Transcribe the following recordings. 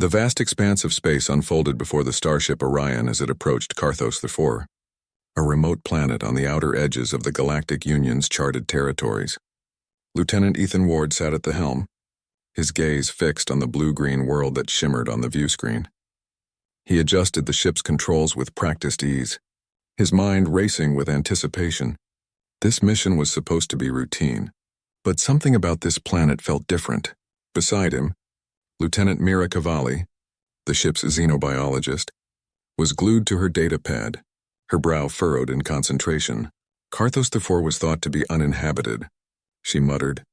The vast expanse of space unfolded before the starship Orion as it approached Carthos IV, a remote planet on the outer edges of the Galactic Union's charted territories. Lieutenant Ethan Ward sat at the helm, his gaze fixed on the blue-green world that shimmered on the viewscreen. He adjusted the ship's controls with practiced ease, his mind racing with anticipation. This mission was supposed to be routine, but something about this planet felt different. Beside him, Lieutenant Mira Cavalli, the ship's xenobiologist, was glued to her data pad, her brow furrowed in concentration. Carthos IV was thought to be uninhabited, she muttered,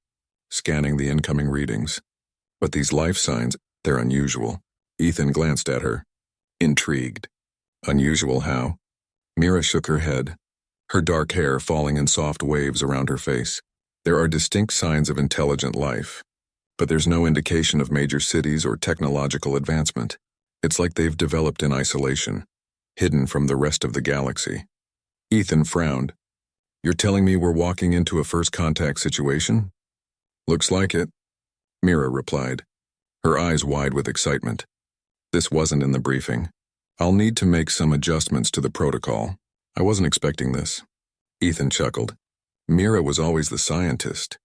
scanning the incoming readings. But these life signs, they're unusual. Ethan glanced at her, intrigued. Unusual how? Mira shook her head, her dark hair falling in soft waves around her face. There are distinct signs of intelligent life, but there's no indication of major cities or technological advancement. It's like they've developed in isolation, hidden from the rest of the galaxy. Ethan frowned. You're telling me we're walking into a first contact situation? Looks like it, Mira replied, her eyes wide with excitement. This wasn't in the briefing. I'll need to make some adjustments to the protocol. I wasn't expecting this. Ethan chuckled. Mira was always the scientist,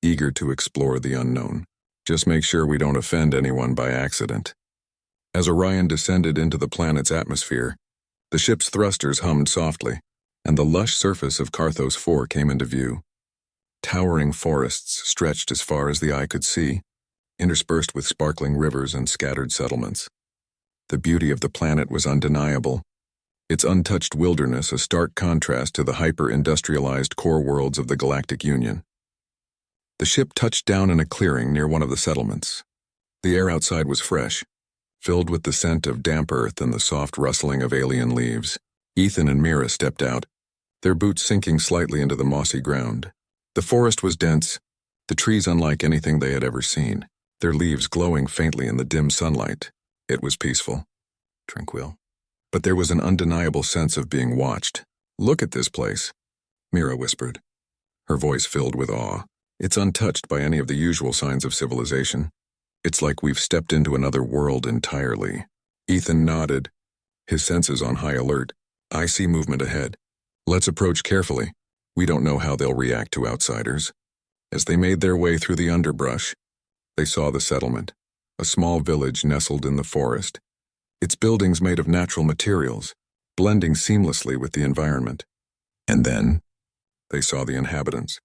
eager to explore the unknown. Just make sure we don't offend anyone by accident. As Orion descended into the planet's atmosphere, the ship's thrusters hummed softly, and the lush surface of Carthos IV came into view. Towering forests stretched as far as the eye could see, interspersed with sparkling rivers and scattered settlements. The beauty of the planet was undeniable, its untouched wilderness a stark contrast to the hyper-industrialized core worlds of the Galactic Union. The ship touched down in a clearing near one of the settlements. The air outside was fresh, filled with the scent of damp earth and the soft rustling of alien leaves. Ethan and Mira stepped out, their boots sinking slightly into the mossy ground. The forest was dense, the trees unlike anything they had ever seen, their leaves glowing faintly in the dim sunlight. It was peaceful, tranquil. But there was an undeniable sense of being watched. Look at this place, Mira whispered, her voice filled with awe. It's untouched by any of the usual signs of civilization. It's like we've stepped into another world entirely. Ethan nodded, his senses on high alert. I see movement ahead. Let's approach carefully. We don't know how they'll react to outsiders. As they made their way through the underbrush, they saw the settlement, a small village nestled in the forest, its buildings made of natural materials, blending seamlessly with the environment. And then, they saw the inhabitants.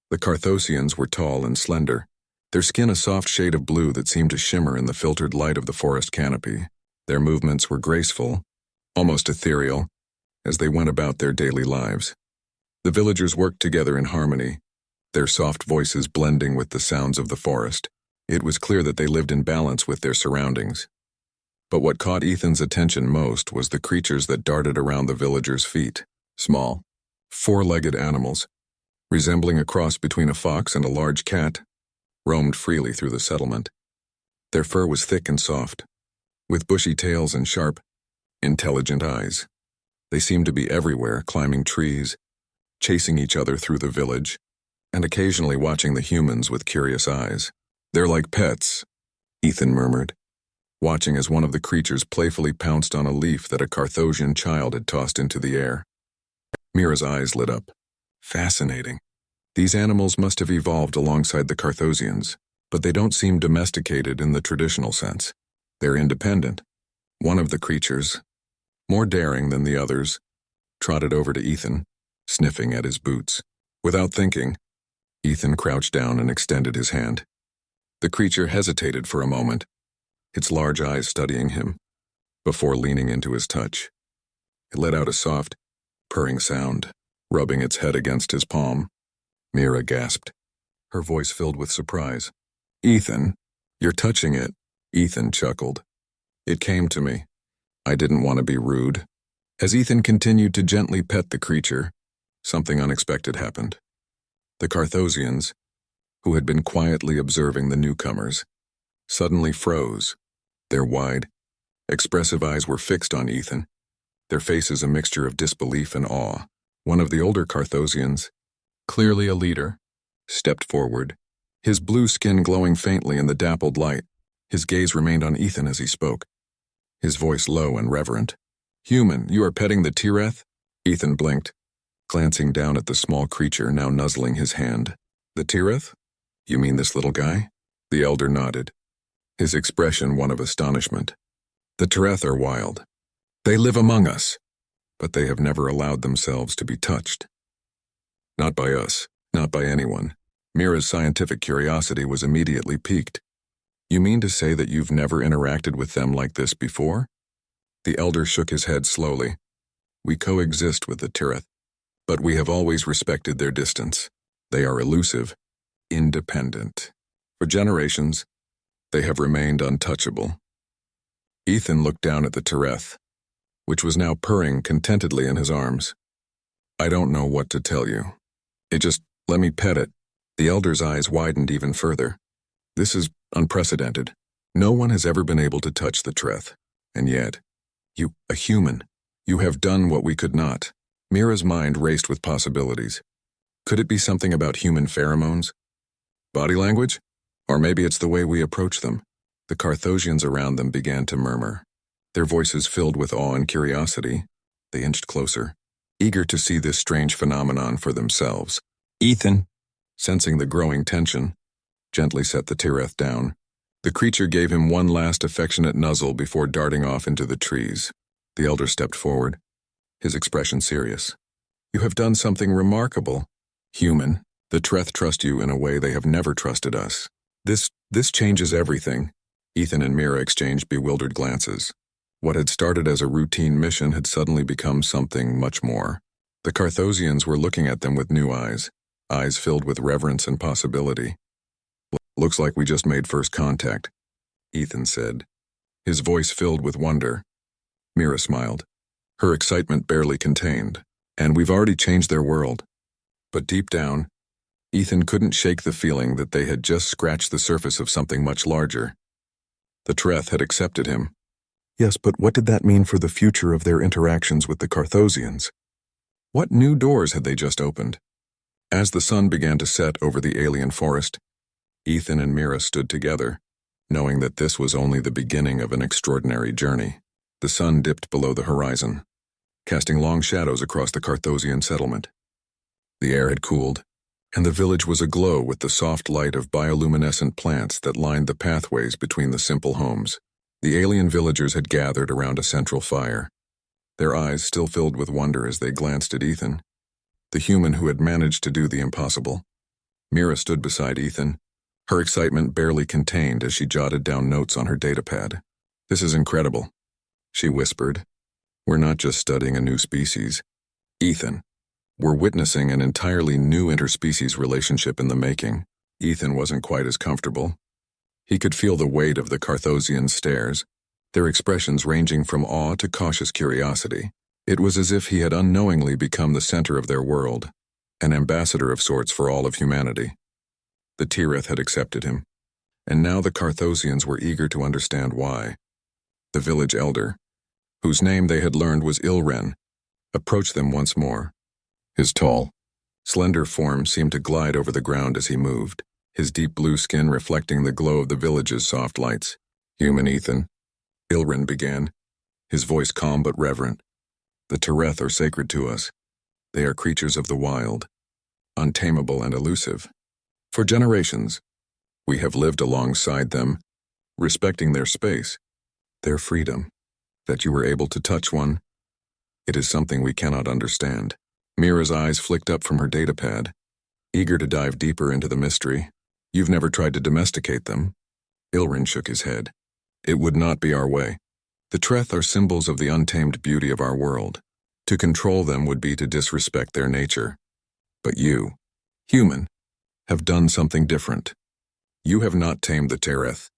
The Carthosians were tall and slender, their skin a soft shade of blue that seemed to shimmer in the filtered light of the forest canopy. Their movements were graceful, almost ethereal, as they went about their daily lives. The villagers worked together in harmony, their soft voices blending with the sounds of the forest. It was clear that they lived in balance with their surroundings. But what caught Ethan's attention most was the creatures that darted around the villagers' feet. Small, four-legged animals, resembling a cross between a fox and a large cat, roamed freely through the settlement. Their fur was thick and soft, with bushy tails and sharp, intelligent eyes. They seemed to be everywhere, climbing trees, chasing each other through the village, and occasionally watching the humans with curious eyes. They're like pets, Ethan murmured, watching as one of the creatures playfully pounced on a leaf that a Carthosian child had tossed into the air. Mira's eyes lit up. Fascinating. These animals must have evolved alongside the Carthosians, but they don't seem domesticated in the traditional sense. They're independent. One of the creatures, more daring than the others, trotted over to Ethan, sniffing at his boots. Without thinking, Ethan crouched down and extended his hand. The creature hesitated for a moment, its large eyes studying him, before leaning into his touch. It let out a soft, purring sound, rubbing its head against his palm. Mira gasped, her voice filled with surprise. Ethan, you're touching it. Ethan chuckled. It came to me. I didn't want to be rude. As Ethan continued to gently pet the creature, something unexpected happened. The Carthosians, who had been quietly observing the newcomers, suddenly froze. Their wide, expressive eyes were fixed on Ethan, their faces a mixture of disbelief and awe. One of the older Carthosians, clearly a leader, stepped forward, his blue skin glowing faintly in the dappled light. His gaze remained on Ethan as he spoke, his voice low and reverent. "Human, you are petting the Tireth?" Ethan blinked, glancing down at the small creature now nuzzling his hand. "The Tireth? You mean this little guy?" The elder nodded, his expression one of astonishment. "The Tireth are wild. They live among us, but they have never allowed themselves to be touched. Not by us, not by anyone." Mira's scientific curiosity was immediately piqued. "You mean to say that you've never interacted with them like this before?" The elder shook his head slowly. "We coexist with the Tireth, but we have always respected their distance. They are elusive, independent. For generations, they have remained untouchable." Ethan looked down at the Tireth, which was now purring contentedly in his arms. "I don't know what to tell you. Let me pet it." The elder's eyes widened even further. "This is unprecedented. No one has ever been able to touch the Tireth. And yet, you, a human, you have done what we could not." Mira's mind raced with possibilities. Could it be something about human pheromones? Body language? Or maybe it's the way we approach them. The Carthosians around them began to murmur. Their voices filled with awe and curiosity. They inched closer, eager to see this strange phenomenon for themselves. Ethan, sensing the growing tension, gently set the Tireth down. The creature gave him one last affectionate nuzzle before darting off into the trees. The elder stepped forward, his expression serious. "You have done something remarkable. Human, the Tireth trust you in a way they have never trusted us. This changes everything." Ethan and Mira exchanged bewildered glances. What had started as a routine mission had suddenly become something much more. The Carthosians were looking at them with new eyes filled with reverence and possibility. "Looks like we just made first contact," Ethan said, his voice filled with wonder. Mira smiled, her excitement barely contained. "And we've already changed their world." But deep down, Ethan couldn't shake the feeling that they had just scratched the surface of something much larger. The Tireth had accepted him. Yes, but what did that mean for the future of their interactions with the Carthosians? What new doors had they just opened? As the sun began to set over the alien forest, Ethan and Mira stood together, knowing that this was only the beginning of an extraordinary journey. The sun dipped below the horizon, casting long shadows across the Carthosian settlement. The air had cooled, and the village was aglow with the soft light of bioluminescent plants that lined the pathways between the simple homes. The alien villagers had gathered around a central fire, their eyes still filled with wonder as they glanced at Ethan, the human who had managed to do the impossible. Mira stood beside Ethan, her excitement barely contained as she jotted down notes on her datapad. "This is incredible," she whispered. "We're not just studying a new species, Ethan. We're witnessing an entirely new interspecies relationship in the making." Ethan wasn't quite as comfortable. He could feel the weight of the Carthosian stares, their expressions ranging from awe to cautious curiosity. It was as if he had unknowingly become the center of their world, an ambassador of sorts for all of humanity. The Tireth had accepted him, and now the Carthosians were eager to understand why. The village elder, whose name they had learned was Ilren, approached them once more. His tall, slender form seemed to glide over the ground as he moved, his deep blue skin reflecting the glow of the village's soft lights. "Human Ethan," Ilren began, his voice calm but reverent. "The Tireth are sacred to us. They are creatures of the wild, untamable and elusive. For generations, we have lived alongside them, respecting their space, their freedom. That you were able to touch one, it is something we cannot understand." Mira's eyes flicked up from her datapad, eager to dive deeper into the mystery. "You've never tried to domesticate them?" Ilren shook his head. "It would not be our way. The Tireth are symbols of the untamed beauty of our world. To control them would be to disrespect their nature. But you, human, have done something different. You have not tamed the Tireth,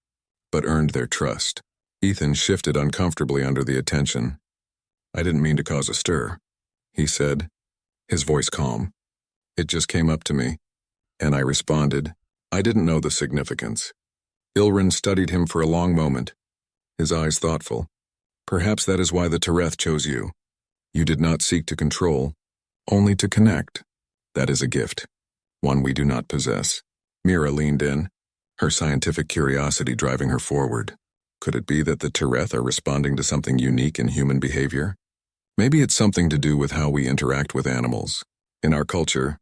but earned their trust." Ethan shifted uncomfortably under the attention. "I didn't mean to cause a stir," he said, his voice calm. "It just came up to me, and I responded. I didn't know the significance." Ilren studied him for a long moment, his eyes thoughtful. "Perhaps that is why the Tireth chose you. You did not seek to control, only to connect. That is a gift, one we do not possess." Mira leaned in, her scientific curiosity driving her forward. Could it be that the Tireth are responding to something unique in human behavior? Maybe it's something to do with how we interact with animals. In our culture,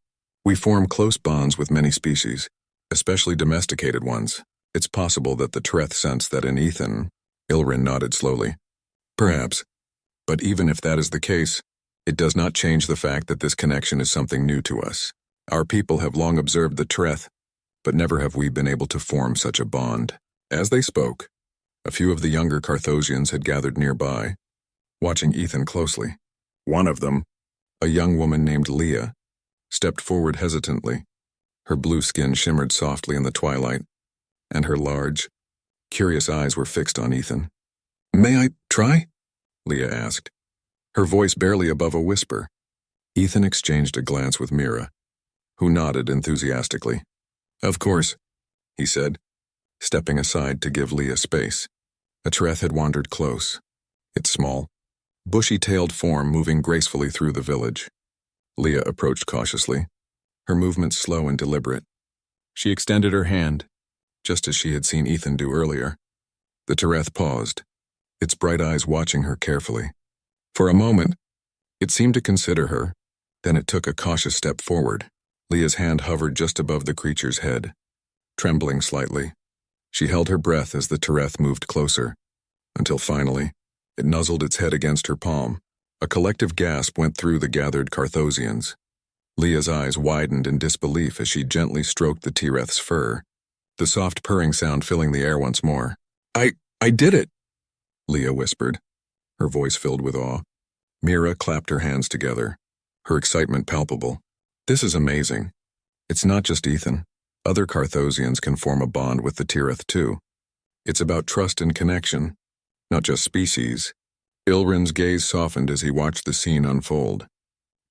we form close bonds with many species, especially domesticated ones. It's possible that the Tireth sensed that in Ethan. Ilrin nodded slowly. Perhaps. But even if that is the case, it does not change the fact that this connection is something new to us. Our people have long observed the Tireth, but never have we been able to form such a bond. As they spoke, a few of the younger Carthosians had gathered nearby, watching Ethan closely. One of them, a young woman named Leah, stepped forward hesitantly. Her blue skin shimmered softly in the twilight, and her large, curious eyes were fixed on Ethan. "May I try?" Leah asked, her voice barely above a whisper. Ethan exchanged a glance with Mira, who nodded enthusiastically. "Of course," he said, stepping aside to give Leah space. A Tireth had wandered close, its small, bushy-tailed form moving gracefully through the village. Leah approached cautiously, her movements slow and deliberate. She extended her hand, just as she had seen Ethan do earlier. The Tireth paused, its bright eyes watching her carefully. For a moment, it seemed to consider her, then it took a cautious step forward. Leah's hand hovered just above the creature's head. Trembling slightly, she held her breath as the Tireth moved closer, until finally, it nuzzled its head against her palm. A collective gasp went through the gathered Carthosians. Leah's eyes widened in disbelief as she gently stroked the Tireth's fur, the soft purring sound filling the air once more. I did it," Leah whispered, her voice filled with awe. Mira clapped her hands together, her excitement palpable. "This is amazing. It's not just Ethan. Other Carthosians can form a bond with the Tireth too. It's about trust and connection, not just species." Ilrin's gaze softened as he watched the scene unfold.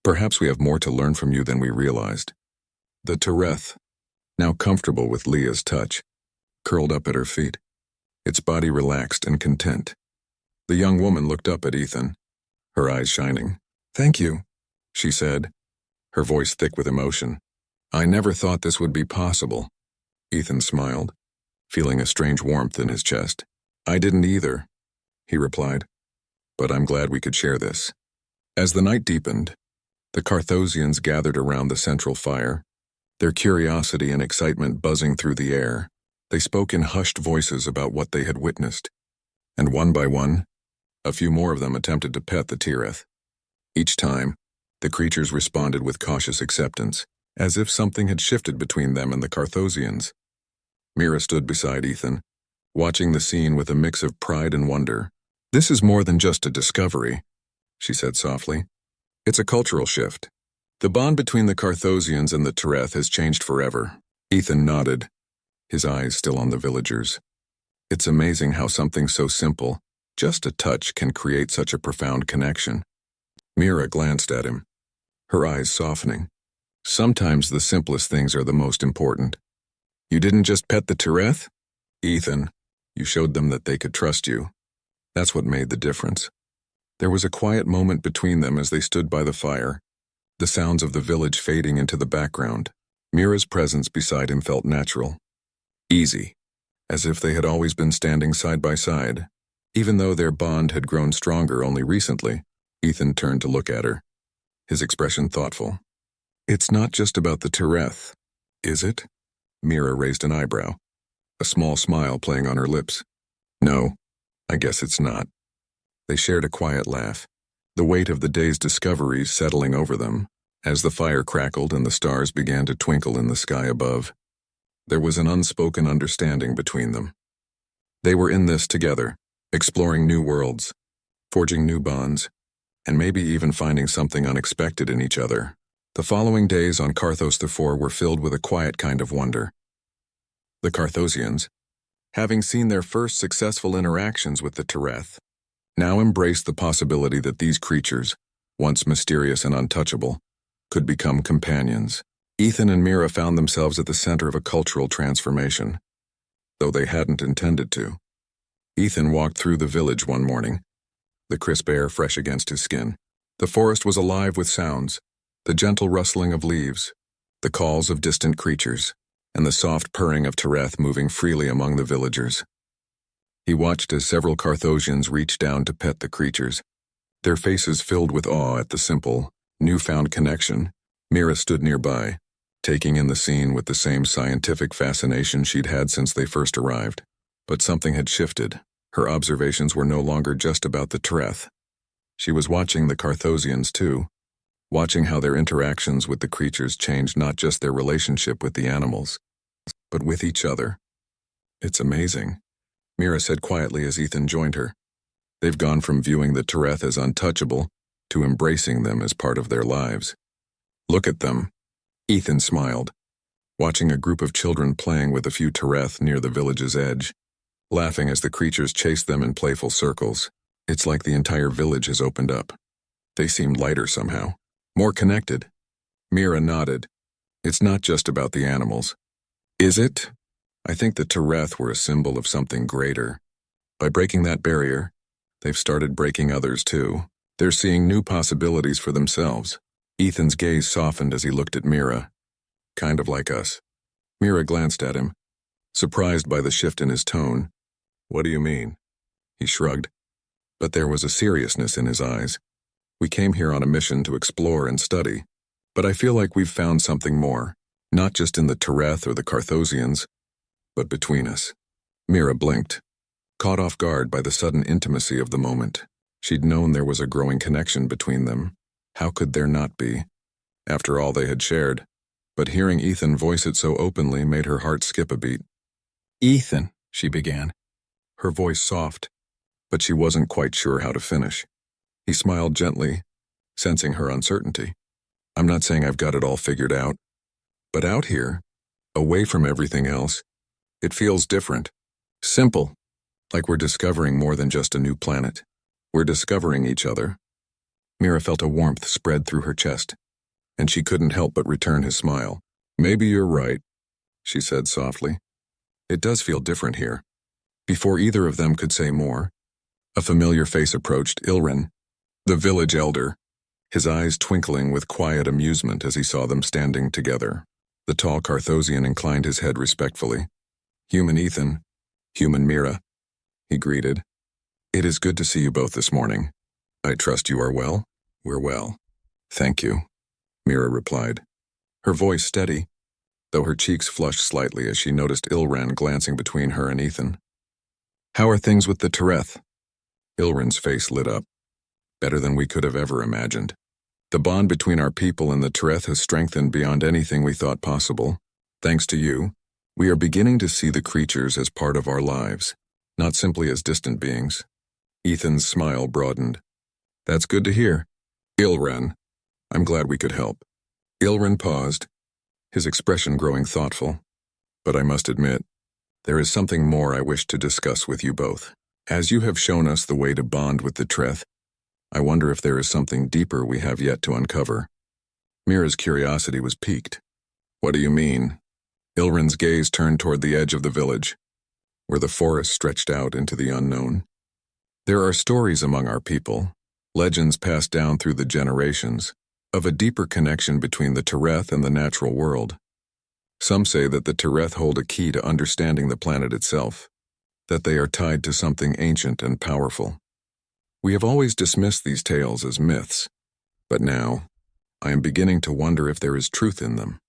"Perhaps we have more to learn from you than we realized." The Tireth, now comfortable with Leah's touch, curled up at her feet, its body relaxed and content. The young woman looked up at Ethan, her eyes shining. "Thank you," she said, her voice thick with emotion. "I never thought this would be possible." Ethan smiled, feeling a strange warmth in his chest. "I didn't either," he replied, "but I'm glad we could share this." As the night deepened, the Carthosians gathered around the central fire, their curiosity and excitement buzzing through the air. They spoke in hushed voices about what they had witnessed, and one by one, a few more of them attempted to pet the Tireth. Each time, the creatures responded with cautious acceptance, as if something had shifted between them and the Carthosians. Mira stood beside Ethan, watching the scene with a mix of pride and wonder. "This is more than just a discovery," she said softly. "It's a cultural shift. The bond between the Carthosians and the Tireth has changed forever." Ethan nodded, his eyes still on the villagers. It's amazing how something so simple, just a touch, can create such a profound connection. Mira glanced at him, her eyes softening. "Sometimes the simplest things are the most important." "You didn't just pet the Tireth?" "Ethan, you showed them that they could trust you. That's what made the difference." There was a quiet moment between them as they stood by the fire, the sounds of the village fading into the background. Mira's presence beside him felt natural, easy, as if they had always been standing side by side. Even though their bond had grown stronger only recently, Ethan turned to look at her, his expression thoughtful. "It's not just about the Tireth, is it?" Mira raised an eyebrow, a small smile playing on her lips. "No, I guess it's not." They shared a quiet laugh, the weight of the day's discoveries settling over them, as the fire crackled and the stars began to twinkle in the sky above. There was an unspoken understanding between them. They were in this together, exploring new worlds, forging new bonds, and maybe even finding something unexpected in each other. The following days on Carthos IV were filled with a quiet kind of wonder. The Carthosians, having seen their first successful interactions with the Tireth, now embraced the possibility that these creatures, once mysterious and untouchable, could become companions. Ethan and Mira found themselves at the center of a cultural transformation, though they hadn't intended to. Ethan walked through the village one morning, the crisp air fresh against his skin. The forest was alive with sounds, the gentle rustling of leaves, the calls of distant creatures. and the soft purring of Tereth moving freely among the villagers. He watched as several Carthosians reached down to pet the creatures, their faces filled with awe at the simple, newfound connection. Mira stood nearby, taking in the scene with the same scientific fascination she'd had since they first arrived. But something had shifted. Her observations were no longer just about the Tereth. She was watching the Carthosians too, watching how their interactions with the creatures changed not just their relationship with the animals, but with each other. "It's amazing," Mira said quietly as Ethan joined her. "They've gone from viewing the Tereth as untouchable to embracing them as part of their lives." "Look at them," Ethan smiled, watching a group of children playing with a few Tereth near the village's edge, laughing as the creatures chased them in playful circles. "It's like the entire village has opened up. They seemed lighter somehow, more connected." Mira nodded. "It's not just about the animals." "Is it?" "I think the Tereth were a symbol of something greater. By breaking that barrier, they've started breaking others too. They're seeing new possibilities for themselves." Ethan's gaze softened as he looked at Mira. "Kind of like us." Mira glanced at him, surprised by the shift in his tone. "What do you mean?" He shrugged, but there was a seriousness in his eyes. "We came here on a mission to explore and study, but I feel like we've found something more, not just in the Tereth or the Carthosians, but between us." Mira blinked, caught off guard by the sudden intimacy of the moment. She'd known there was a growing connection between them. How could there not be, after all they had shared? But hearing Ethan voice it so openly made her heart skip a beat. "Ethan," she began, her voice soft, but she wasn't quite sure how to finish. He smiled gently, sensing her uncertainty. "I'm not saying I've got it all figured out, but out here, away from everything else, it feels different. Simple, like we're discovering more than just a new planet. We're discovering each other." Mira felt a warmth spread through her chest, and she couldn't help but return his smile. "Maybe you're right," she said softly. "It does feel different here." Before either of them could say more, a familiar face approached Ilrin, the village elder, his eyes twinkling with quiet amusement as he saw them standing together. The tall Carthosian inclined his head respectfully. "Human Ethan, human Mira," he greeted. "It is good to see you both this morning. I trust you are well?" "We're well, thank you," Mira replied, her voice steady, though her cheeks flushed slightly as she noticed Ilran glancing between her and Ethan. "How are things with the Tereth?" Ilrin's face lit up. "Better than we could have ever imagined. The bond between our people and the Tereth has strengthened beyond anything we thought possible. Thanks to you, we are beginning to see the creatures as part of our lives, not simply as distant beings." Ethan's smile broadened. "That's good to hear. Ilran, I'm glad we could help." Ilrin paused, his expression growing thoughtful. "But I must admit, there is something more I wish to discuss with you both. As you have shown us the way to bond with the Tereth, I wonder if there is something deeper we have yet to uncover." Mira's curiosity was piqued. "What do you mean?" Ilrin's gaze turned toward the edge of the village, where the forest stretched out into the unknown. "There are stories among our people, legends passed down through the generations, of a deeper connection between the Tereth and the natural world. Some say that the Tereth hold a key to understanding the planet itself, that they are tied to something ancient and powerful. We have always dismissed these tales as myths, but now, I am beginning to wonder if there is truth in them."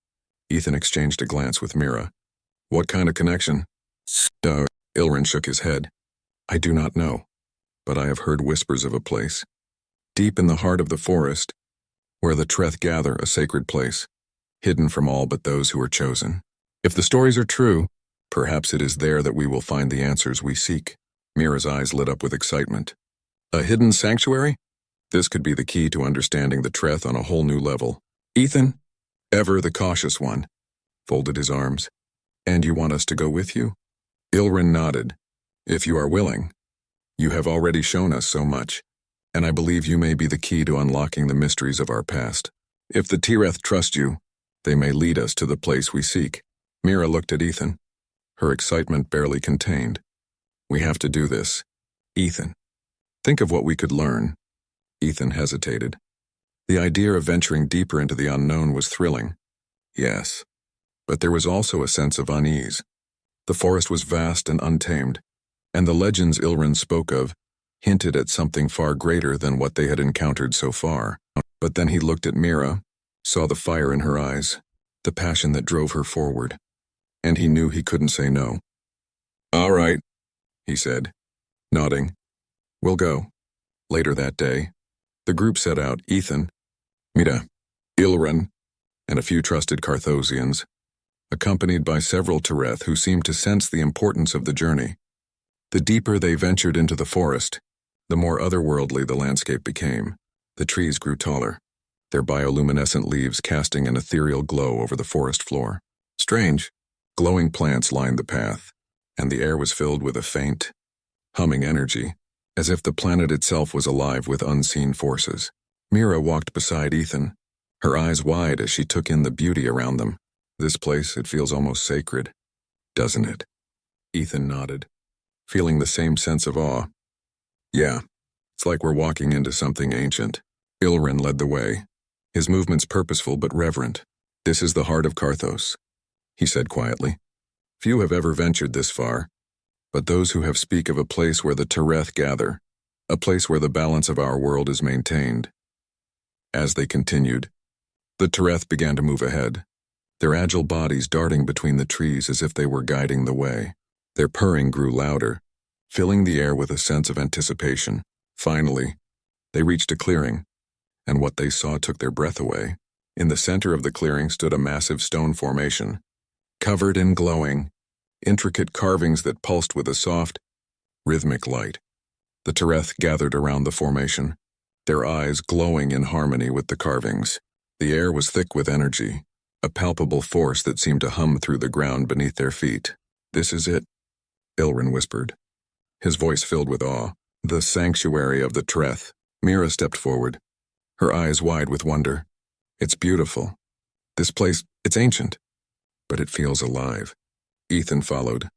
Ethan exchanged a glance with Mira. "What kind of connection?" Ilrin shook his head. "I do not know, but I have heard whispers of a place, deep in the heart of the forest, where the Tereth gather, a sacred place, hidden from all but those who are chosen. If the stories are true, perhaps it is there that we will find the answers we seek." Mira's eyes lit up with excitement. "A hidden sanctuary? This could be the key to understanding the Tereth on a whole new level." Ethan, ever the cautious one, folded his arms. "And you want us to go with you?" Ilrin nodded. "If you are willing. You have already shown us so much, and I believe you may be the key to unlocking the mysteries of our past. If the Tereth trust you, they may lead us to the place we seek." Mira looked at Ethan, her excitement barely contained. "We have to do this. Ethan, think of what we could learn." Ethan hesitated. The idea of venturing deeper into the unknown was thrilling. "Yes, But there was also a sense of unease. The forest was vast and untamed, and the legends Ilrin spoke of hinted at something far greater than what they had encountered so far. But then he looked at Mira, saw the fire in her eyes, the passion that drove her forward, and he knew he couldn't say no. "All right," he said, nodding. "We'll go." Later that day, the group set out: Ethan, Mira, Ilrin, and a few trusted Carthosians, accompanied by several Tereth who seemed to sense the importance of the journey. The deeper they ventured into the forest, the more otherworldly the landscape became. The trees grew taller, their bioluminescent leaves casting an ethereal glow over the forest floor. Strange, glowing plants lined the path, and the air was filled with a faint, humming energy, as if the planet itself was alive with unseen forces. Mira walked beside Ethan, her eyes wide as she took in the beauty around them. "This place, it feels almost sacred, doesn't it?" Ethan nodded, feeling the same sense of awe. "Yeah, it's like we're walking into something ancient." Ilrin led the way, his movements purposeful but reverent. "This is the heart of Carthos," he said quietly. "Few have ever ventured this far, but those who have speak of a place where the Tereth gather, a place where the balance of our world is maintained." As they continued, the Tereth began to move ahead, their agile bodies darting between the trees as if they were guiding the way. Their purring grew louder, filling the air with a sense of anticipation. Finally, they reached a clearing, and what they saw took their breath away. In the center of the clearing stood a massive stone formation, covered in glowing, intricate carvings that pulsed with a soft, rhythmic light. The Tereth gathered around the formation, their eyes glowing in harmony with the carvings. The air was thick with energy, a palpable force that seemed to hum through the ground beneath their feet. "This is it," Ilrin whispered, his voice filled with awe. "The sanctuary of the Tereth." Mira stepped forward, her eyes wide with wonder. "It's beautiful. This place, it's ancient, but it feels alive." Ethan followed,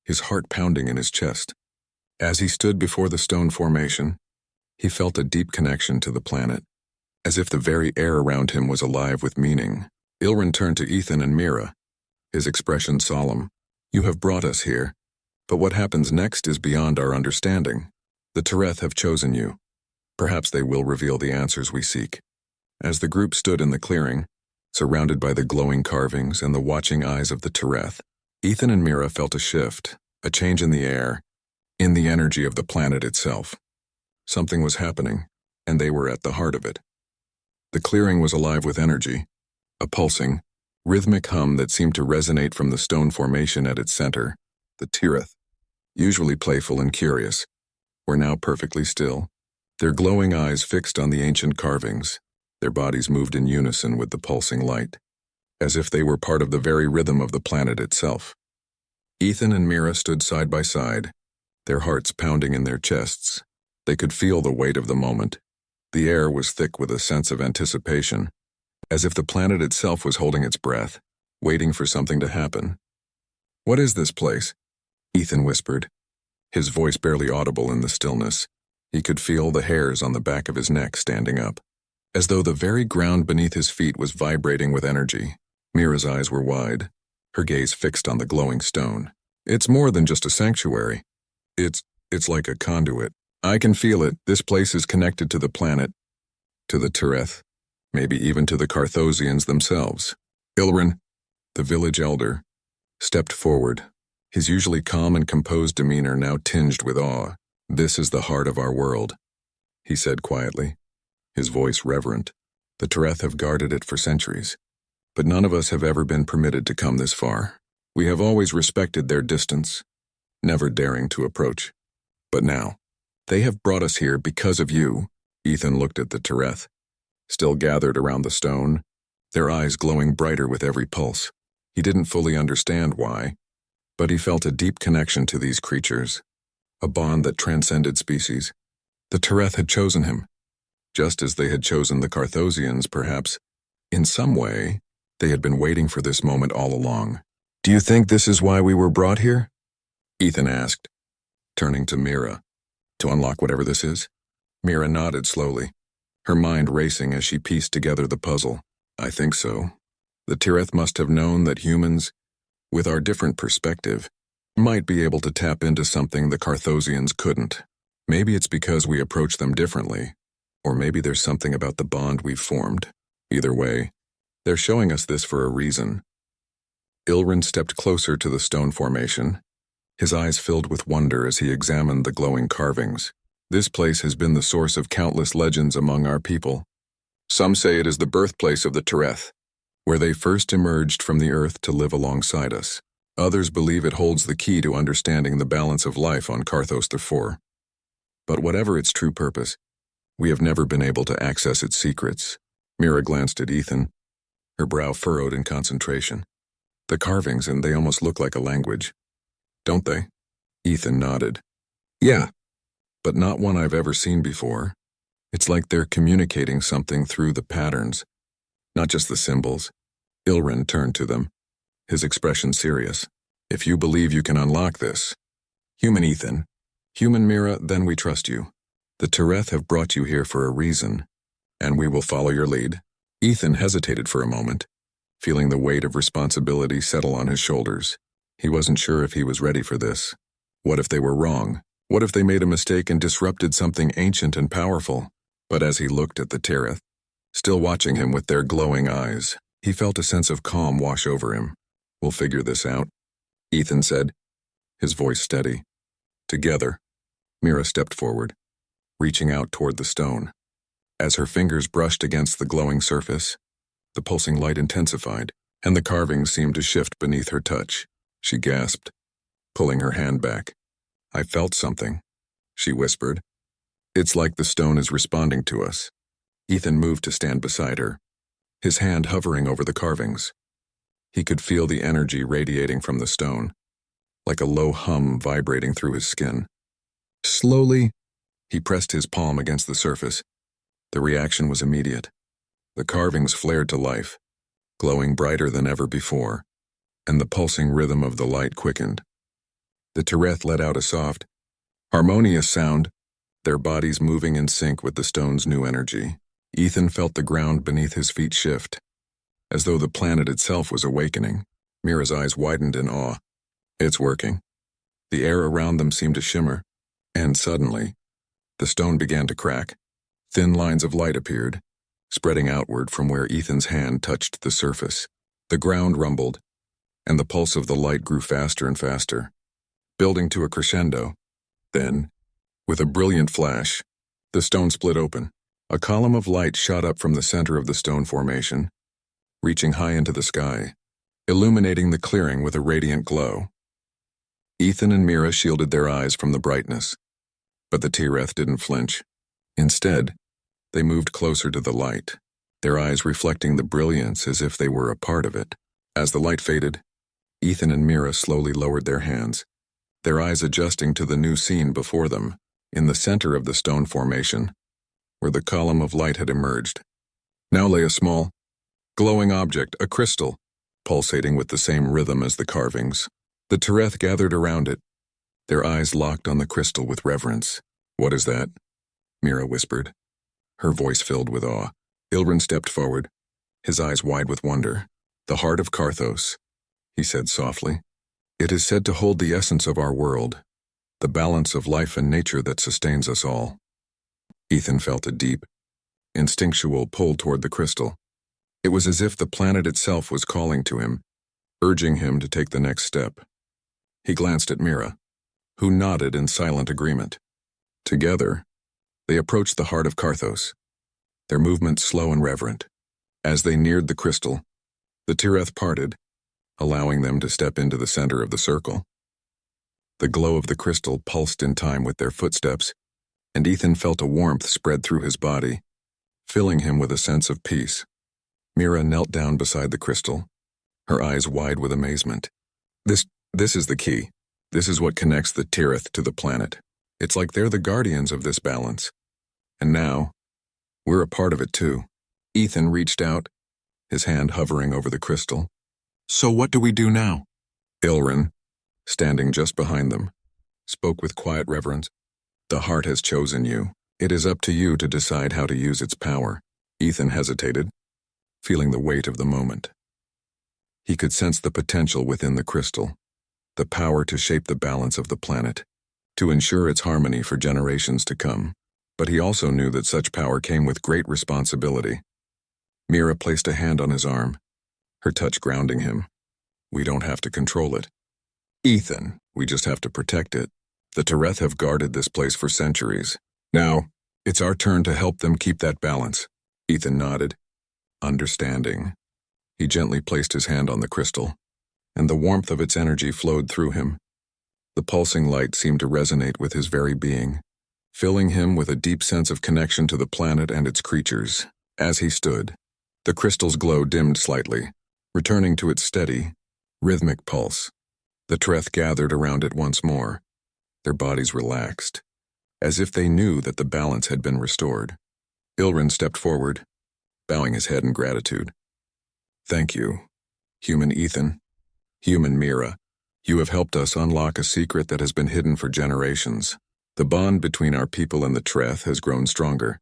his heart pounding in his chest. As he stood before the stone formation, he felt a deep connection to the planet, as if the very air around him was alive with meaning. Ilrin turned to Ethan and Mira, his expression solemn. "You have brought us here, but what happens next is beyond our understanding. The Tereth have chosen you. Perhaps they will reveal the answers we seek." As the group stood in the clearing, surrounded by the glowing carvings and the watching eyes of the Tereth, Ethan and Mira felt a shift, a change in the air, in the energy of the planet itself. Something was happening, and they were at the heart of it. The clearing was alive with energy, a pulsing, rhythmic hum that seemed to resonate from the stone formation at its center. The Tereth, usually playful and curious, were now perfectly still, their glowing eyes fixed on the ancient carvings. Their bodies moved in unison with the pulsing light, as if they were part of the very rhythm of the planet itself. Ethan and Mira stood side by side, their hearts pounding in their chests. They could feel the weight of the moment. The air was thick with a sense of anticipation, as if the planet itself was holding its breath, waiting for something to happen. "What is this place?" Ethan whispered, his voice barely audible in the stillness. He could feel the hairs on the back of his neck standing up, as though the very ground beneath his feet was vibrating with energy. Mira's eyes were wide, her gaze fixed on the glowing stone. "It's more than just a sanctuary. It's like a conduit. I can feel it. This place is connected to the planet, to the Tereth, maybe even to the Carthosians themselves." Ilrin, the village elder, stepped forward, his usually calm and composed demeanor now tinged with awe. "This is the heart of our world," he said quietly, his voice reverent. "The Tereth have guarded it for centuries, but none of us have ever been permitted to come this far. We have always respected their distance, never daring to approach. But now, they have brought us here because of you." Ethan looked at the Tereth, still gathered around the stone, their eyes glowing brighter with every pulse. He didn't fully understand why, but he felt a deep connection to these creatures, a bond that transcended species. The Tereth had chosen him, just as they had chosen the Carthosians, perhaps. In some way, they had been waiting for this moment all along. "Do you think this is why we were brought here?" Ethan asked, turning to Mira. "To unlock whatever this is?" Mira nodded slowly, her mind racing as she pieced together the puzzle. "I think so. The Tirith must have known that humans, with our different perspective, might be able to tap into something the Carthosians couldn't. Maybe it's because we approach them differently, or maybe there's something about the bond we've formed. Either way, they're showing us this for a reason. Ilrin stepped closer to the stone formation, his eyes filled with wonder as he examined the glowing carvings. This place has been the source of countless legends among our people. Some say it is the birthplace of the Tirith, where they first emerged from the earth to live alongside us. Others believe it holds the key to understanding the balance of life on Carthos IV. But whatever its true purpose, we have never been able to access its secrets. Mira glanced at Ethan, her brow furrowed in concentration. The carvings, and they almost look like a language. Don't they? Ethan nodded. Yeah, but not one I've ever seen before. It's like they're communicating something through the patterns, not just the symbols. Ilrin turned to them, his expression serious. If you believe you can unlock this, human Ethan, human Mira, then we trust you. The Tirith have brought you here for a reason, and we will follow your lead. Ethan hesitated for a moment, feeling the weight of responsibility settle on his shoulders. He wasn't sure if he was ready for this. What if they were wrong? What if they made a mistake and disrupted something ancient and powerful? But as he looked at the Tirith, still watching him with their glowing eyes, he felt a sense of calm wash over him. We'll figure this out, Ethan said, his voice steady. Together, Mira stepped forward, reaching out toward the stone. As her fingers brushed against the glowing surface, the pulsing light intensified, and the carvings seemed to shift beneath her touch. She gasped, pulling her hand back. I felt something, she whispered. It's like the stone is responding to us. Ethan moved to stand beside her, his hand hovering over the carvings. He could feel the energy radiating from the stone, like a low hum vibrating through his skin. Slowly, he pressed his palm against the surface. The reaction was immediate. The carvings flared to life, glowing brighter than ever before, and the pulsing rhythm of the light quickened. The Tirith let out a soft, harmonious sound, their bodies moving in sync with the stone's new energy. Ethan felt the ground beneath his feet shift, as though the planet itself was awakening. Mira's eyes widened in awe. It's working. The air around them seemed to shimmer, and suddenly, the stone began to crack. Thin lines of light appeared, spreading outward from where Ethan's hand touched the surface. The ground rumbled, and the pulse of the light grew faster and faster, building to a crescendo. Then, with a brilliant flash, the stone split open. A column of light shot up from the center of the stone formation, reaching high into the sky, illuminating the clearing with a radiant glow. Ethan and Mira shielded their eyes from the brightness, but the Tirith didn't flinch. Instead, they moved closer to the light, their eyes reflecting the brilliance as if they were a part of it. As the light faded, Ethan and Mira slowly lowered their hands, their eyes adjusting to the new scene before them. In the center of the stone formation, where the column of light had emerged, now lay a small, glowing object, a crystal, pulsating with the same rhythm as the carvings. The Tirith gathered around it, their eyes locked on the crystal with reverence. What is that? Mira whispered, her voice filled with awe. Ilrin stepped forward, his eyes wide with wonder. The heart of Carthos, he said softly. It is said to hold the essence of our world, the balance of life and nature that sustains us all. Ethan felt a deep, instinctual pull toward the crystal. It was as if the planet itself was calling to him, urging him to take the next step. He glanced at Mira, who nodded in silent agreement. Together, they approached the heart of Carthos, their movements slow and reverent. As they neared the crystal, the Tirith parted, allowing them to step into the center of the circle. The glow of the crystal pulsed in time with their footsteps, and Ethan felt a warmth spread through his body, filling him with a sense of peace. Mira knelt down beside the crystal, her eyes wide with amazement. This is the key. This is what connects the Tirith to the planet. It's like they're the guardians of this balance. And now, we're a part of it too. Ethan reached out, his hand hovering over the crystal. So what do we do now? Ilrin, standing just behind them, spoke with quiet reverence. The heart has chosen you. It is up to you to decide how to use its power. Ethan hesitated, feeling the weight of the moment. He could sense the potential within the crystal, the power to shape the balance of the planet, to ensure its harmony for generations to come. But he also knew that such power came with great responsibility. Mira placed a hand on his arm, her touch grounding him. We don't have to control it, Ethan, we just have to protect it. The Tereth have guarded this place for centuries. Now, it's our turn to help them keep that balance. Ethan nodded, understanding. He gently placed his hand on the crystal, and the warmth of its energy flowed through him. The pulsing light seemed to resonate with his very being, filling him with a deep sense of connection to the planet and its creatures. As he stood, the crystal's glow dimmed slightly, returning to its steady, rhythmic pulse. The Tereth gathered around it once more, their bodies relaxed, as if they knew that the balance had been restored. Ilrin stepped forward, bowing his head in gratitude. Thank you, human Ethan, human Mira. You have helped us unlock a secret that has been hidden for generations. The bond between our people and the Tereth has grown stronger,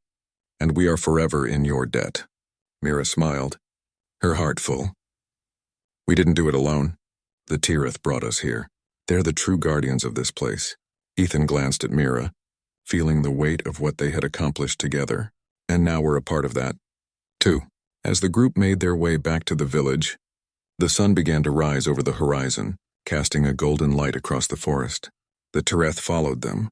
and we are forever in your debt. Mira smiled, her heart full. We didn't do it alone. The Tereth brought us here. They're the true guardians of this place. Ethan glanced at Mira, feeling the weight of what they had accomplished together, and now we're a part of that, too. As the group made their way back to the village, the sun began to rise over the horizon, casting a golden light across the forest. The Tereth followed them,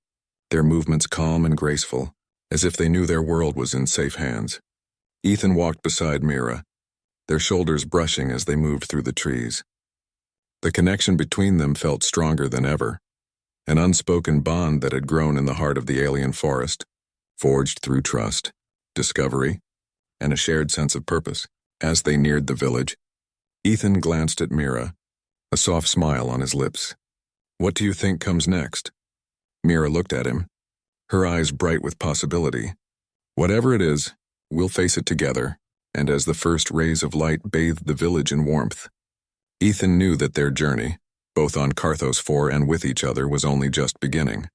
their movements calm and graceful, as if they knew their world was in safe hands. Ethan walked beside Mira, their shoulders brushing as they moved through the trees. The connection between them felt stronger than ever, an unspoken bond that had grown in the heart of the alien forest, forged through trust, discovery, and a shared sense of purpose. As they neared the village, Ethan glanced at Mira, a soft smile on his lips. What do you think comes next? Mira looked at him, her eyes bright with possibility. Whatever it is, we'll face it together, and as the first rays of light bathed the village in warmth, Ethan knew that their journey, both on Carthos 4 and with each other, was only just beginning.